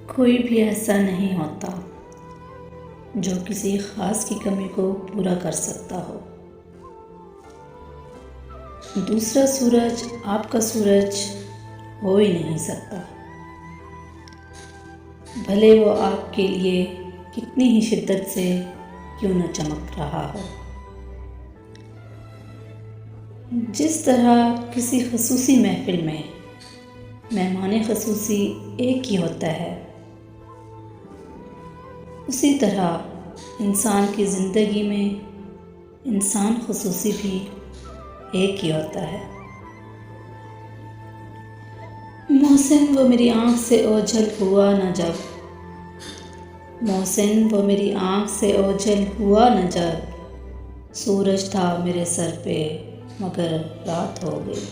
کوئی بھی ایسا نہیں ہوتا جو کسی خاص کی کمی کو پورا کر سکتا ہو۔ دوسرا سورج آپ کا سورج ہو ہی نہیں سکتا، بھلے وہ آپ کے لیے کتنی ہی شدت سے کیوں نہ چمک رہا ہو۔ جس طرح کسی خصوصی محفل میں مہمان خصوصی ایک ہی ہوتا ہے، اسی طرح انسان کی زندگی میں انسان خصوصی بھی ایک ہی ہوتا ہے۔ محسن وہ میری آنکھ سے اوجھل ہوا نہ جب، محسن وہ میری آنکھ سے اوجھل ہوا نہ جب، سورج تھا میرے سر پہ مگر رات ہو گئی۔